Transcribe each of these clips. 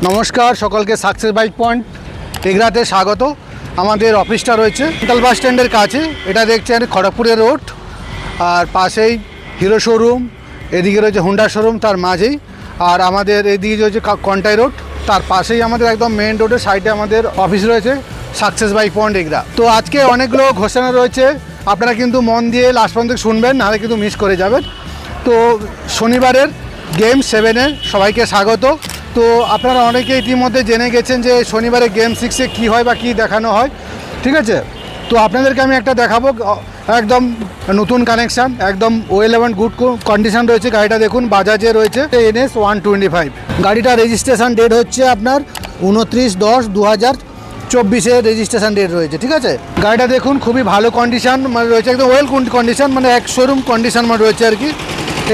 নমস্কার সকলকে success bike point এগরাতে স্বাগত। আমাদের অফিসটা রয়েছে সেন্ট্রাল বাস স্ট্যান্ডের কাছে। এটা দেখছেন খড়গপুরের রোড, আর পাশেই হিরো শোরুম, এদিকে রয়েছে হুন্ডা শোরুম তার মাঝেই, আর আমাদের এদিকে রয়েছে কন্টাই রোড, তার পাশেই আমাদের একদম মেন রোডের সাইডে আমাদের অফিস রয়েছে সাকসেস বাইক পয়েন্ট এগরা। তো আজকে অনেকগুলো ঘোষণা রয়েছে, আপনারা কিন্তু মন দিয়ে লাস্ট পর্যন্ত শুনবেন, নাহলে কিন্তু মিস করে যাবেন। তো শনিবারের গেম 7-এ সবাইকে স্বাগত। তো আপনারা অনেকে ইতিমধ্যে জেনে গেছেন যে শনিবারে গেম 6-এ কী হয় বা কী দেখানো হয়, ঠিক আছে। তো আপনাদেরকে আমি একটা দেখাবো, একদম নতুন কানেকশান, একদম ওয়েল এবং গুড কন্ডিশান রয়েছে। গাড়িটা দেখুন, বাজাজে রয়েছে NS 125। গাড়িটা রেজিস্ট্রেশন ডেট হচ্ছে আপনার 29/10/2024 রেজিস্ট্রেশন ডেট রয়েছে, ঠিক আছে। গাড়িটা দেখুন খুবই ভালো কন্ডিশান মানে রয়েছে, একদম ওয়েল কন্ডিশান, মানে এক শোরুম কন্ডিশান মানে রয়েছে আর কি।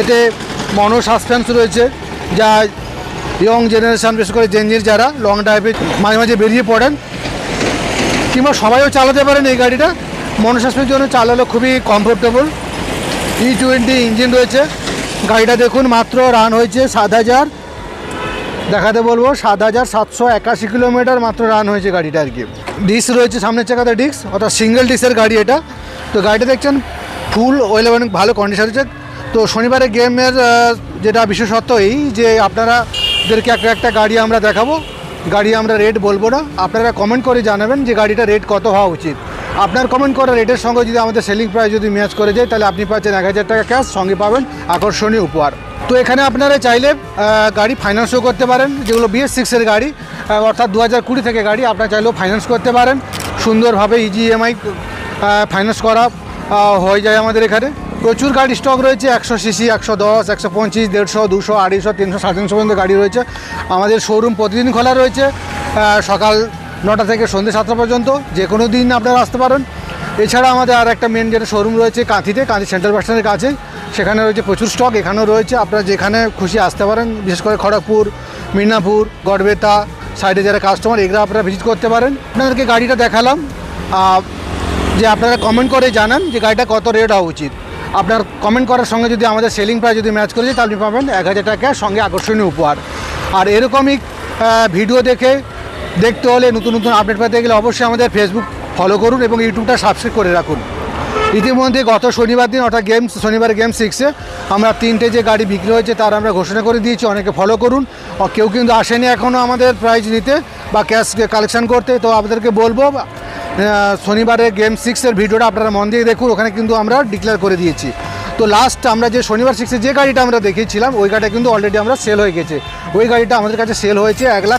এতে মনো সাসপেন্স রয়েছে, যা ইয়ং জেনারেশান বিশেষ করে জেনজির যারা লং ড্রাইভে মাঝে মাঝে বেরিয়ে পড়েন কিংবা সবাইও চালাতে পারেন এই গাড়িটা। মনো সাসপেন্সের জন্য চালালে খুবই কমফোর্টেবল। E20 ইঞ্জিন রয়েছে। গাড়িটা দেখুন মাত্র রান হয়েছে 7,000, দেখাতে বলবো 7,781 কিলোমিটার মাত্র রান হয়েছে গাড়িটা আর কি। ডিস্ক রয়েছে সামনের চাকাতে, ডিস্ক অর্থাৎ সিঙ্গেল ডিস্কের গাড়ি এটা। তো গাড়িটা দেখছেন ফুল ওয়েল এবং ভালো কন্ডিশন রয়েছে। তো শনিবারে গেমের যেটা বিশেষত্ব এই যে আপনারাদেরকে একটা গাড়ি আমরা দেখাবো, গাড়ি আমরা রেট বলবো না, আপনারা কমেন্ট করে জানাবেন যে গাড়িটা রেট কত হওয়া উচিত। আপনার কমেন্ট করা রেটের সঙ্গে যদি আমাদের সেলিং প্রাইস যদি ম্যাচ করে যায়, তাহলে আপনি পাচ্ছেন 1,000 টাকা ক্যাশ, সঙ্গে পাবেন আকর্ষণীয় উপহার। তো এখানে আপনারা চাইলে গাড়ি ফাইন্যান্সও করতে পারেন, যেগুলো BS6-এর গাড়ি অর্থাৎ 2020 থেকে গাড়ি, আপনারা চাইলেও ফাইন্যান্স করতে পারেন সুন্দরভাবে। ইজি EMI ফাইন্যান্স করা হয়ে যায় আমাদের এখানে। প্রচুর গাড়ি স্টক রয়েছে, 100 সিসি, 110, 125, 150, 200, 250, 300, 350 পর্যন্ত গাড়ি রয়েছে। আমাদের শোরুম প্রতিদিন খোলা রয়েছে, সকাল 9টা থেকে সন্ধ্যে 7টা পর্যন্ত, যে কোনো দিন আপনারা আসতে পারেন। এছাড়া আমাদের আর একটা মেন যেটা শোরুম রয়েছে কাঁথি সেন্ট্রাল বাস স্ট্যান্ডের কাছে, সেখানে রয়েছে প্রচুর স্টক, এখানেও রয়েছে। আপনারা যেখানে খুশি আসতে পারেন, বিশেষ করে খড়গপুর, মিদনাপুর, গড়বেতা সাইডে যারা কাস্টমার, এগুলো আপনারা ভিজিট করতে পারেন। আপনাদেরকে গাড়িটা দেখালাম, যে আপনারা কমেন্ট করে জানান যে গাড়িটা কত রেট হওয়া উচিত। আপনার কমেন্ট করার সঙ্গে যদি আমাদের সেলিং প্রাইস যদি ম্যাচ করে যায়, তাহলে আপনি পাবেন 1,000 টাকা সঙ্গে আকর্ষণীয় উপহার। আর এরকমই ভিডিও দেখতে হলে, নতুন নতুন আপডেট পেতে গেলে অবশ্যই আমাদের ফেসবুক ফলো করুন এবং ইউটিউবটা সাবস্ক্রাইব করে রাখুন। ইতিমধ্যে গত শনিবার দিন অর্থাৎ শনিবার গেম 6-এ আমরা 3টে যে গাড়ি বিক্রি হয়েছে তার আমরা ঘোষণা করে দিয়েছি, অনেকে ফলো করুন। কেউ কিন্তু আসেনি এখনও আমাদের প্রাইজ নিতে বা ক্যাশ কালেকশান করতে। তো আপনাদেরকে বলবো শনিবারে গেম 6-এর ভিডিওটা আপনারা মন দিয়ে দেখুন, ওখানে কিন্তু আমরা ডিক্লেয়ার করে দিয়েছি। তো লাস্ট আমরা যে শনিবার 6-এ যে গাড়িটা আমরা দেখিয়েছিলাম, ওই গাড়িটা কিন্তু অলরেডি আমরা সেল হয়ে গেছে। ওই গাড়িটা আমাদের কাছে সেল হয়েছে 1,00,000